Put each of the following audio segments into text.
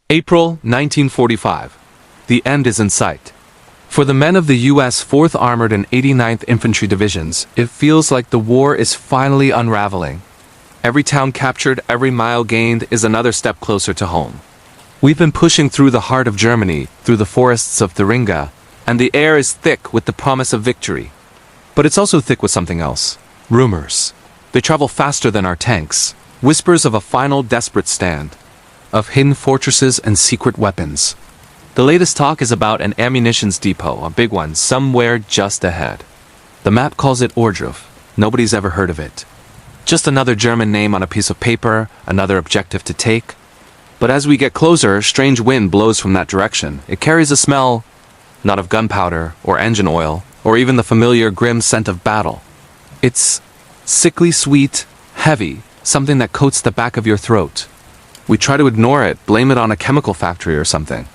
April 1945. The end is in sight. For the men of the U.S. 4th Armored and 89th Infantry Divisions, it feels like the war is finally unraveling. Every town captured, every mile gained is another step closer to home. We've been pushing through the heart of Germany, through the forests of Thuringia, and the air is thick with the promise of victory. But it's also thick with something else. Rumors. They travel faster than our tanks. Whispers of a final desperate stand. Of hidden fortresses and secret weapons. The latest talk is about an ammunitions depot, a big one, somewhere just ahead. The map calls it Ohrdruf. Nobody's ever heard of it. Just another German name on a piece of paper, another objective to take. But as we get closer, a strange wind blows from that direction. It carries a smell, not of gunpowder or engine oil, or even the familiar grim scent of battle. It's sickly sweet, heavy, something that coats the back of your throat. We try to ignore it, blame it on a chemical factory or something.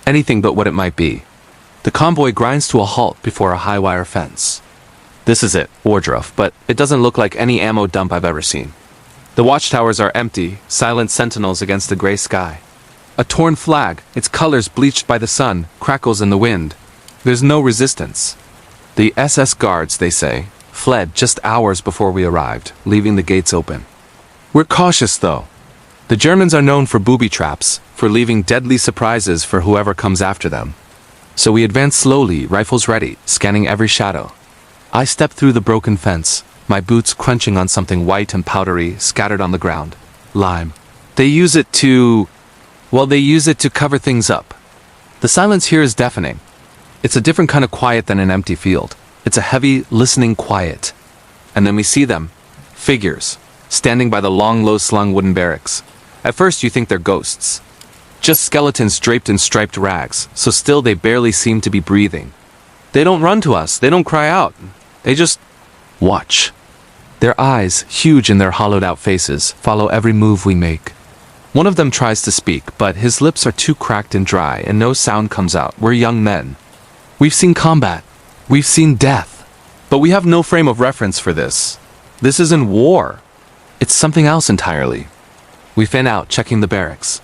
Anything but what it might be. The convoy grinds to a halt before a high wire fence. This is it, Ohrdruf, but it doesn't look like any ammo dump I've ever seen. The watchtowers are empty, silent sentinels against the gray sky. A torn flag, its colors bleached by the sun, crackles in the wind. There's no resistance. The SS guards, they say, fled just hours before we arrived, leaving the gates open. We're cautious, though. The Germans are known for booby traps, for leaving deadly surprises for whoever comes after them. So we advance slowly, rifles ready, scanning every shadow. I step through the broken fence, my boots crunching on something white and powdery scattered on the ground. Lime. They use it to cover things up. The silence here is deafening. It's a different kind of quiet than an empty field. It's a heavy, listening quiet. And then we see them. Figures. Standing by the long, low-slung wooden barracks. At first you think they're ghosts. Just skeletons draped in striped rags, so still they barely seem to be breathing. They don't run to us, they don't cry out. They just watch. Their eyes, huge in their hollowed-out faces, follow every move we make. One of them tries to speak, but his lips are too cracked and dry, and no sound comes out. We're young men. We've seen combat. We've seen death. But we have no frame of reference for this. This isn't war. It's something else entirely. We fan out, checking the barracks.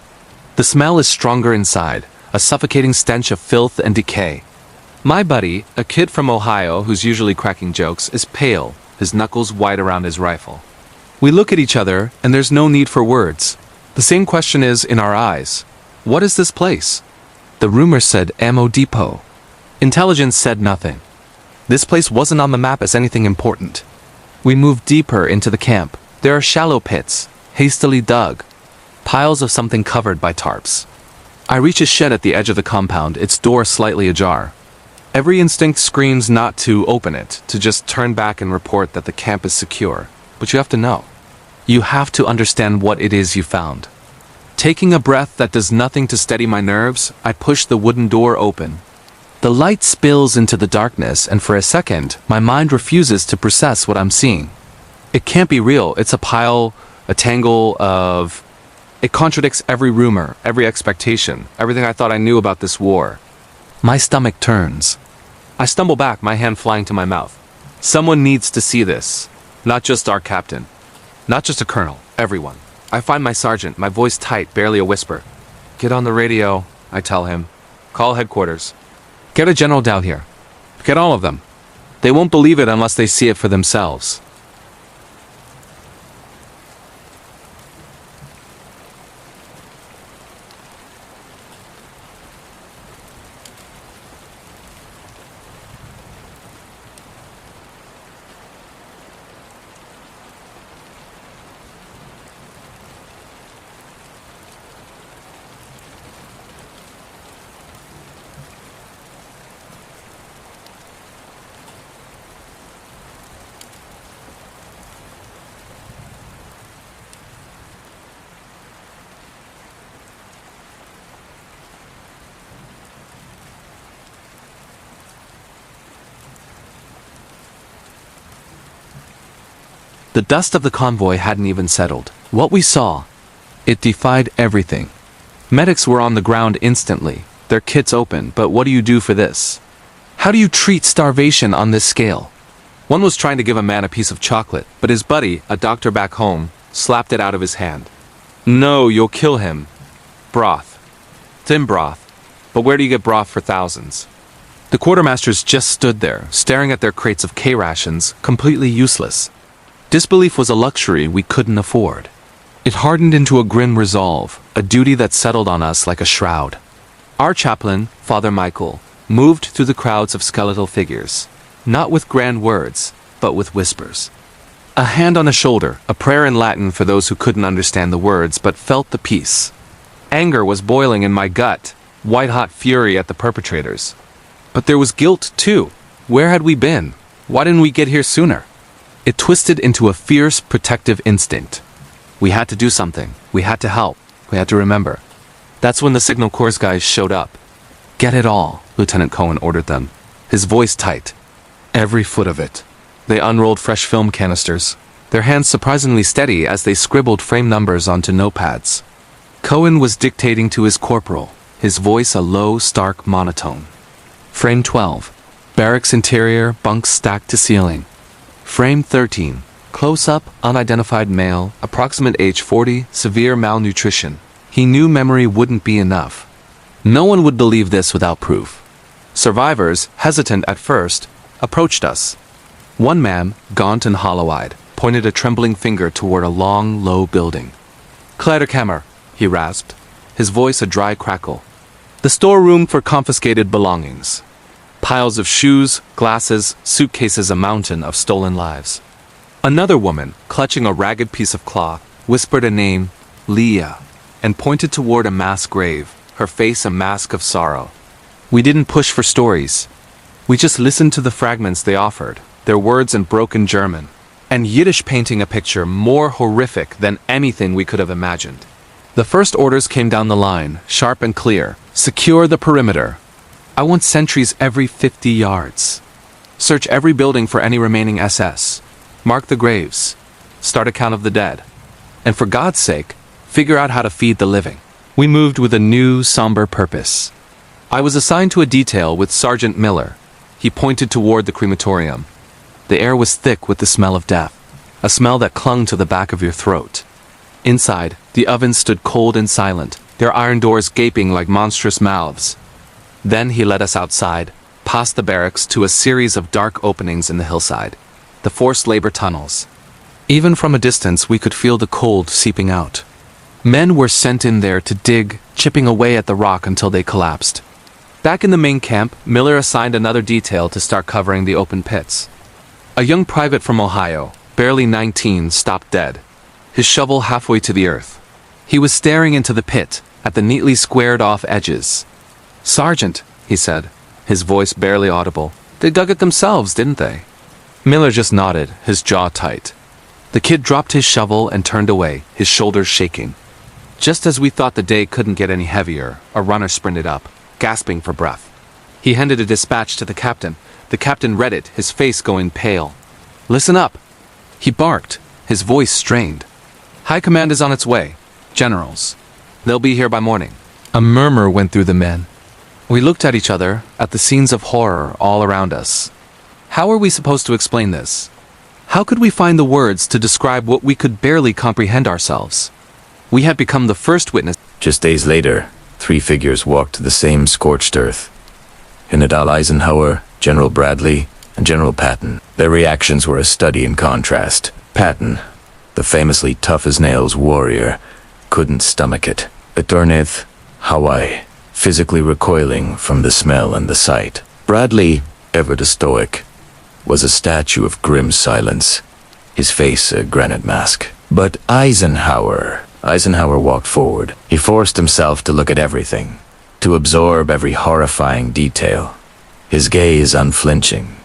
The smell is stronger inside, a suffocating stench of filth and decay. My buddy, a kid from Ohio who's usually cracking jokes, is pale, his knuckles white around his rifle. We look at each other, and there's no need for words. The same question is in our eyes. What is this place? The rumor said ammo depot. Intelligence said nothing. This place wasn't on the map as anything important. We move deeper into the camp. There are shallow pits, hastily dug, piles of something covered by tarps. I reach a shed at the edge of the compound, its door slightly ajar. Every instinct screams not to open it, to just turn back and report that the camp is secure. But you have to know. You have to understand what it is you found. Taking a breath that does nothing to steady my nerves, I push the wooden door open. The light spills into the darkness, and for a second, my mind refuses to process what I'm seeing. It can't be real. It's a pile, a tangle of... It contradicts every rumor, every expectation, everything I thought I knew about this war. My stomach turns. I stumble back, my hand flying to my mouth. Someone needs to see this. Not just our captain. Not just a colonel. Everyone. I find my sergeant, my voice tight, barely a whisper. Get on the radio, I tell him. Call headquarters. Get a general down here. Get all of them. They won't believe it unless they see it for themselves. The dust of the convoy hadn't even settled. What we saw, it defied everything. Medics were on the ground instantly, their kits open, but what do you do for this? How do you treat starvation on this scale? One was trying to give a man a piece of chocolate, but his buddy, a doctor back home, slapped it out of his hand. No, you'll kill him. Broth. thin broth. But where do you get broth for thousands? The quartermasters just stood there, staring at their crates of K-rations, completely useless. Disbelief was a luxury we couldn't afford. It hardened into a grim resolve, a duty that settled on us like a shroud. Our chaplain, Father Michael, moved through the crowds of skeletal figures, not with grand words, but with whispers. A hand on a shoulder, a prayer in Latin for those who couldn't understand the words but felt the peace. Anger was boiling in my gut, white-hot fury at the perpetrators. But there was guilt, too. Where had we been? Why didn't we get here sooner? It twisted into a fierce, protective instinct. We had to do something. We had to help. We had to remember. That's when the Signal Corps guys showed up. "Get it all," Lieutenant Cohen ordered them, his voice tight. Every foot of it. They unrolled fresh film canisters, their hands surprisingly steady as they scribbled frame numbers onto notepads. Cohen was dictating to his corporal, his voice a low, stark monotone. Frame 12. Barracks interior, bunks stacked to ceiling. Frame 13. Close-up, unidentified male, approximate age 40, severe malnutrition. He knew memory wouldn't be enough. No one would believe this without proof. Survivors, hesitant at first, approached us. One man, gaunt and hollow-eyed, pointed a trembling finger toward a long, low building. "Kleiderkammer," he rasped, his voice a dry crackle. "The storeroom for confiscated belongings." Piles of shoes, glasses, suitcases, a mountain of stolen lives. Another woman, clutching a ragged piece of cloth, whispered a name, Leah, and pointed toward a mass grave, her face a mask of sorrow. We didn't push for stories. We just listened to the fragments they offered, their words in broken German, and Yiddish painting a picture more horrific than anything we could have imagined. The first orders came down the line, sharp and clear. "Secure the perimeter. I want sentries every 50 yards. Search every building for any remaining SS. Mark the graves. Start a count of the dead. And for God's sake, figure out how to feed the living." We moved with a new, somber purpose. I was assigned to a detail with Sergeant Miller. He pointed toward the crematorium. The air was thick with the smell of death, a smell that clung to the back of your throat. Inside, the ovens stood cold and silent, their iron doors gaping like monstrous mouths. Then he led us outside, past the barracks to a series of dark openings in the hillside, the forced labor tunnels. Even from a distance, we could feel the cold seeping out. Men were sent in there to dig, chipping away at the rock until they collapsed. Back in the main camp, Miller assigned another detail to start covering the open pits. A young private from Ohio, barely 19, stopped dead, his shovel halfway to the earth. He was staring into the pit, at the neatly squared-off edges. "Sergeant," he said, his voice barely audible, "they dug it themselves, didn't they?" Miller just nodded, his jaw tight. The kid dropped his shovel and turned away, his shoulders shaking. Just as we thought the day couldn't get any heavier, a runner sprinted up, gasping for breath. He handed a dispatch to the captain. The captain read it, his face going pale. "Listen up," he barked, his voice strained. "High command is on its way. Generals. They'll be here by morning." A murmur went through the men. We looked at each other, at the scenes of horror all around us. How were we supposed to explain this? How could we find the words to describe what we could barely comprehend ourselves? We had become the first witness. Just days later, 3 figures walked to the same scorched earth. General Eisenhower, General Bradley, and General Patton. Their reactions were a study in contrast. Patton, the famously tough-as-nails warrior, couldn't stomach it. Eterneth, Hawaii, physically recoiling from the smell and the sight. Bradley, ever the stoic, was a statue of grim silence, his face a granite mask. But Eisenhower walked forward. He forced himself to look at everything, to absorb every horrifying detail, his gaze unflinching.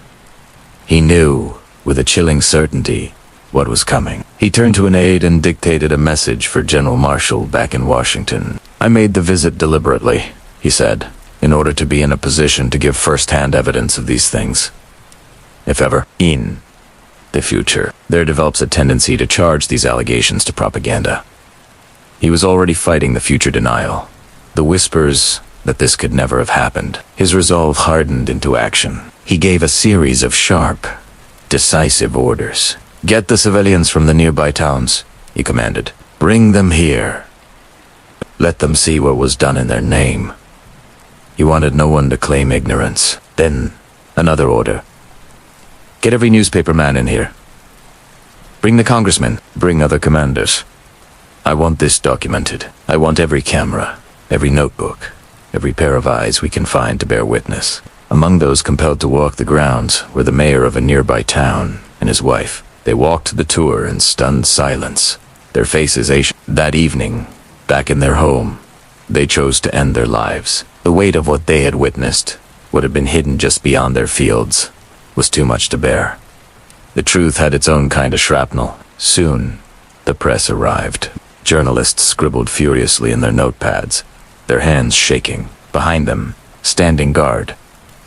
He knew, with a chilling certainty, what was coming. He turned to an aide and dictated a message for General Marshall back in Washington. "I made the visit deliberately," he said, "in order to be in a position to give first-hand evidence of these things. If ever, in the future, there develops a tendency to charge these allegations to propaganda." He was already fighting the future denial, the whispers that this could never have happened. His resolve hardened into action. He gave a series of sharp, decisive orders. "Get the civilians from the nearby towns," he commanded. "Bring them here." Let them see what was done in their name. He wanted no one to claim ignorance. Then, another order. Get every newspaper man in here. Bring the congressmen. Bring other commanders. I want this documented. I want every camera, every notebook, every pair of eyes we can find to bear witness. Among those compelled to walk the grounds were the mayor of a nearby town and his wife. They walked the tour in stunned silence, their faces ashen. That evening, back in their home, they chose to end their lives. The weight of what they had witnessed, what had been hidden just beyond their fields, was too much to bear. The truth had its own kind of shrapnel. Soon, the press arrived. Journalists scribbled furiously in their notepads, their hands shaking. Behind them, standing guard,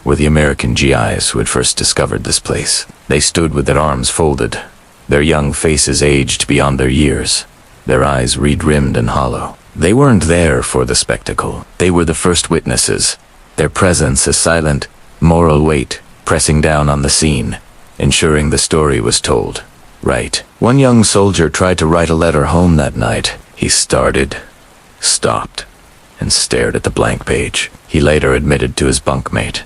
were the American GIs who had first discovered this place. They stood with their arms folded, their young faces aged beyond their years, their eyes reed-rimmed and hollow. They weren't there for the spectacle. They were the first witnesses, their presence a silent, moral weight pressing down on the scene, ensuring the story was told right. One young soldier tried to write a letter home that night. He started, stopped, and stared at the blank page. He later admitted to his bunkmate,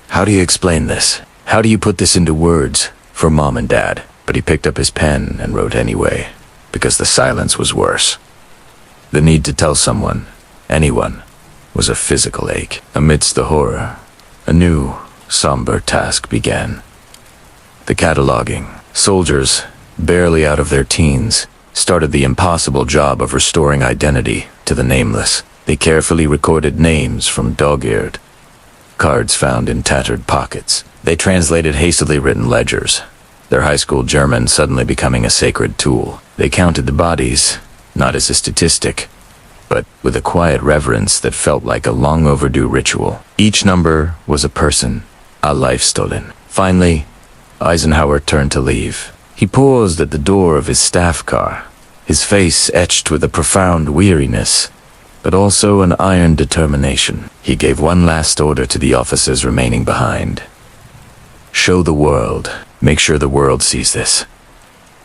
"How do you explain this? How do you put this into words for Mom and Dad?" But he picked up his pen and wrote anyway, because the silence was worse. The need to tell someone, anyone, was a physical ache. Amidst the horror, a new, somber task began. The cataloging. Soldiers, barely out of their teens, started the impossible job of restoring identity to the nameless. They carefully recorded names from dog-eared, cards found in tattered pockets. They translated hastily written ledgers, their high school German suddenly becoming a sacred tool. They counted the bodies, not as a statistic, but with a quiet reverence that felt like a long overdue ritual. Each number was a person, a life stolen. Finally, Eisenhower turned to leave. He paused at the door of his staff car, his face etched with a profound weariness, but also an iron determination. He gave one last order to the officers remaining behind. "Show the world. Make sure the world sees this."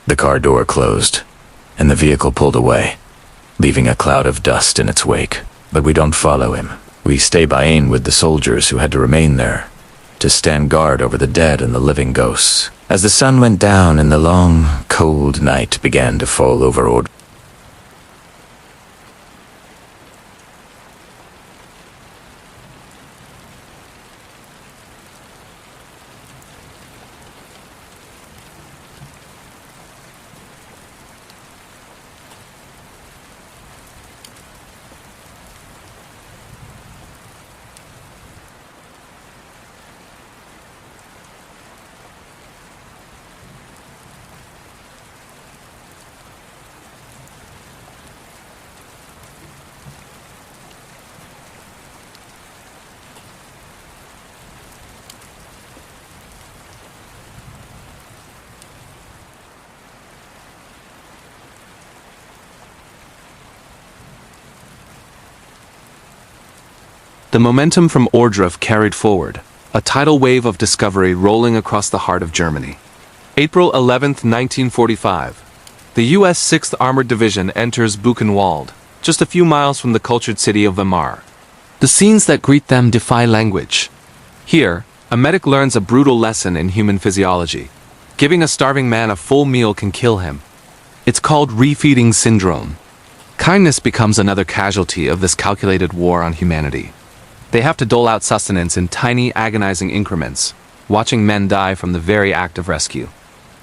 The car door closed, and the vehicle pulled away, leaving a cloud of dust in its wake. But we don't follow him. We stay behind with the soldiers who had to remain there, to stand guard over the dead and the living ghosts. As the sun went down and the long, cold night began to fall over Ohrdruf, The momentum from Ohrdruf carried forward, a tidal wave of discovery rolling across the heart of Germany. April 11, 1945. The U.S. 6th Armored Division enters Buchenwald, just a few miles from the cultured city of Weimar. The scenes that greet them defy language. Here, a medic learns a brutal lesson in human physiology. Giving a starving man a full meal can kill him. It's called refeeding syndrome. Kindness becomes another casualty of this calculated war on humanity. They have to dole out sustenance in tiny, agonizing increments, watching men die from the very act of rescue.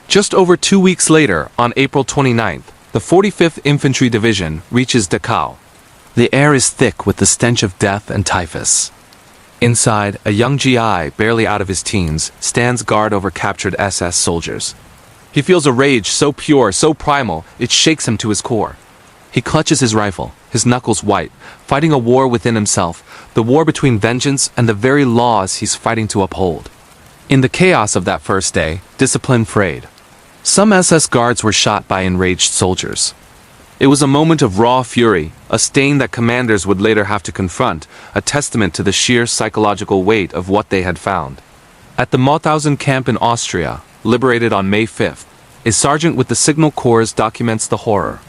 Just over 2 weeks later, on April 29th, the 45th Infantry Division reaches Dachau. The air is thick with the stench of death and typhus. Inside, a young GI, barely out of his teens, stands guard over captured SS soldiers. He feels a rage so pure, so primal, it shakes him to his core. He clutches his rifle, his knuckles white, fighting a war within himself, the war between vengeance and the very laws he's fighting to uphold. In the chaos of that first day, discipline frayed. Some SS guards were shot by enraged soldiers. It was a moment of raw fury, a stain that commanders would later have to confront, a testament to the sheer psychological weight of what they had found. At the Mauthausen camp in Austria, liberated on May 5th, a sergeant with the Signal Corps documents the horror.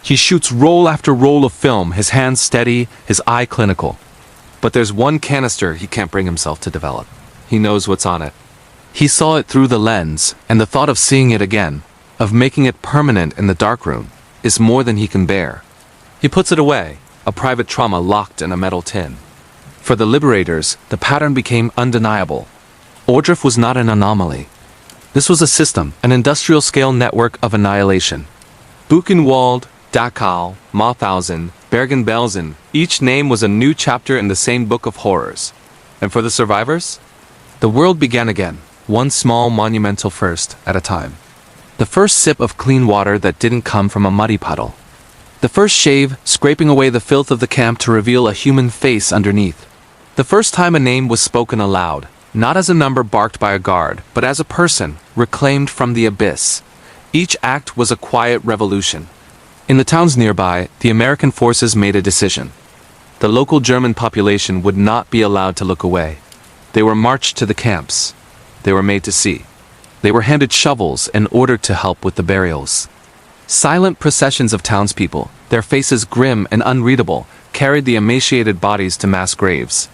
He shoots roll after roll of film, his hands steady, his eye clinical. But there's one canister he can't bring himself to develop. He knows what's on it. He saw it through the lens, and the thought of seeing it again, of making it permanent in the darkroom, is more than he can bear. He puts it away, a private trauma locked in a metal tin. For the liberators, the pattern became undeniable. Ohrdruf was not an anomaly. This was a system, an industrial-scale network of annihilation. Buchenwald, Dachau, Mauthausen, Bergen-Belsen, each name was a new chapter in the same book of horrors. And for the survivors? The world began again, one small monumental first at a time. The first sip of clean water that didn't come from a muddy puddle. The first shave, scraping away the filth of the camp to reveal a human face underneath. The first time a name was spoken aloud, not as a number barked by a guard, but as a person, reclaimed from the abyss. Each act was a quiet revolution. In the towns nearby, the American forces made a decision. The local German population would not be allowed to look away. They were marched to the camps. They were made to see. They were handed shovels and ordered to help with the burials. Silent processions of townspeople, their faces grim and unreadable, carried the emaciated bodies to mass graves.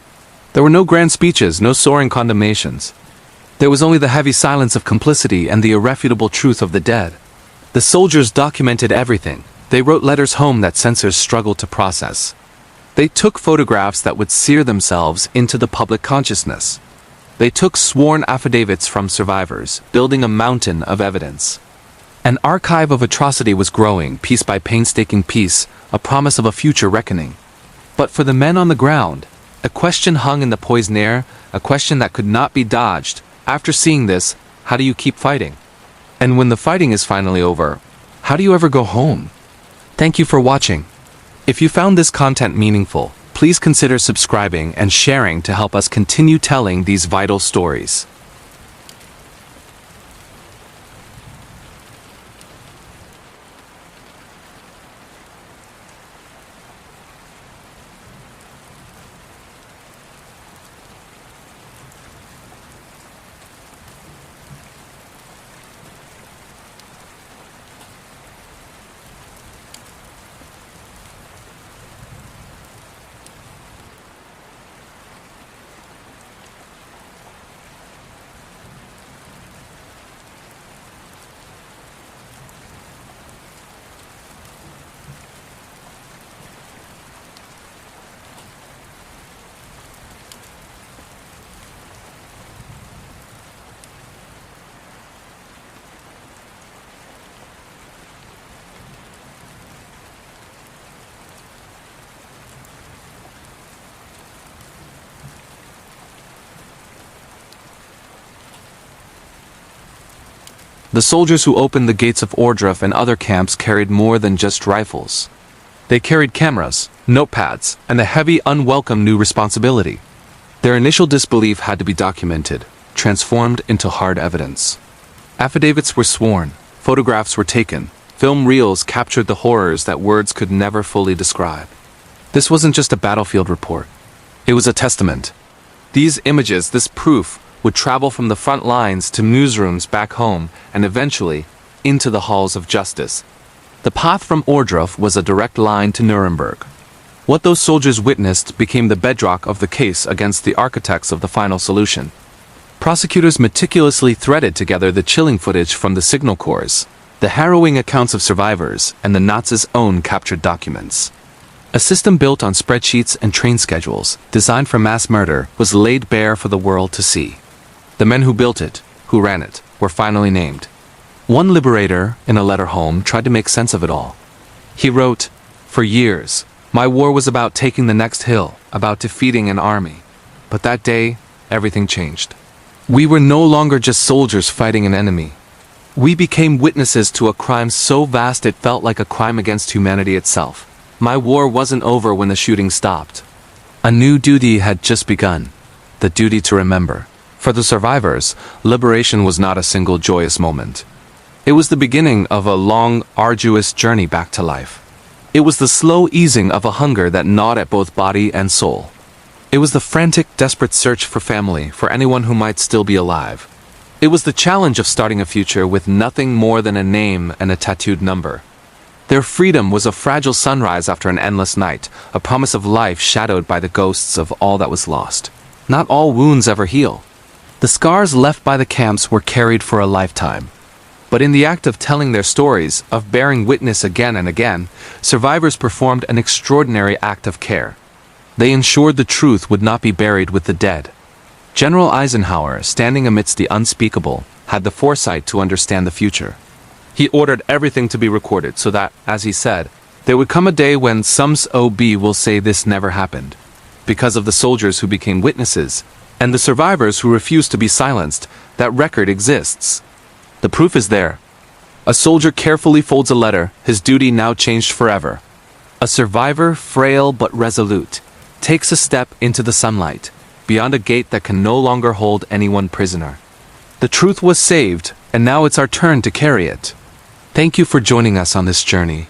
There were no grand speeches, no soaring condemnations. There was only the heavy silence of complicity and the irrefutable truth of the dead. The soldiers documented everything. They wrote letters home that censors struggled to process. They took photographs that would sear themselves into the public consciousness. They took sworn affidavits from survivors, building a mountain of evidence. An archive of atrocity was growing, piece by painstaking piece, a promise of a future reckoning. But for the men on the ground, a question hung in the poised air, a question that could not be dodged. After seeing this, how do you keep fighting? And when the fighting is finally over, how do you ever go home? Thank you for watching. If you found this content meaningful, please consider subscribing and sharing to help us continue telling these vital stories. The soldiers who opened the gates of Ohrdruf and other camps carried more than just rifles. They carried cameras, notepads, and a heavy, unwelcome new responsibility. Their initial disbelief had to be documented, transformed into hard evidence. Affidavits were sworn, photographs were taken, film reels captured the horrors that words could never fully describe. This wasn't just a battlefield report. It was a testament. These images, this proof, would travel from the front lines to newsrooms back home and eventually into the halls of justice. The path from Ohrdruf was a direct line to Nuremberg. What those soldiers witnessed became the bedrock of the case against the architects of the final solution. Prosecutors meticulously threaded together the chilling footage from the signal corps, the harrowing accounts of survivors, and the Nazis' own captured documents. A system built on spreadsheets and train schedules, designed for mass murder, was laid bare for the world to see. The men who built it, who ran it, were finally named. One liberator, in a letter home, tried to make sense of it all. He wrote, "For years, my war was about taking the next hill, about defeating an army. But that day, everything changed. We were no longer just soldiers fighting an enemy. We became witnesses to a crime so vast it felt like a crime against humanity itself. My war wasn't over when the shooting stopped. A new duty had just begun, the duty to remember." For the survivors, liberation was not a single joyous moment. It was the beginning of a long, arduous journey back to life. It was the slow easing of a hunger that gnawed at both body and soul. It was the frantic, desperate search for family, for anyone who might still be alive. It was the challenge of starting a future with nothing more than a name and a tattooed number. Their freedom was a fragile sunrise after an endless night, a promise of life shadowed by the ghosts of all that was lost. Not all wounds ever heal. The scars left by the camps were carried for a lifetime. But in the act of telling their stories, of bearing witness again and again, survivors performed an extraordinary act of care. They ensured the truth would not be buried with the dead. General Eisenhower, standing amidst the unspeakable, had the foresight to understand the future. He ordered everything to be recorded so that, as he said, there would come a day when some OB will say this never happened. Because of the soldiers who became witnesses, and the survivors who refused to be silenced, that record exists. The proof is there. A soldier carefully folds a letter, his duty now changed forever. A survivor, frail but resolute, takes a step into the sunlight, beyond a gate that can no longer hold anyone prisoner. The truth was saved, and now it's our turn to carry it. Thank you for joining us on this journey.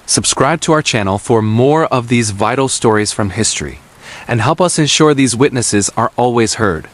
Subscribe to our channel for more of these vital stories from history, and help us ensure these witnesses are always heard.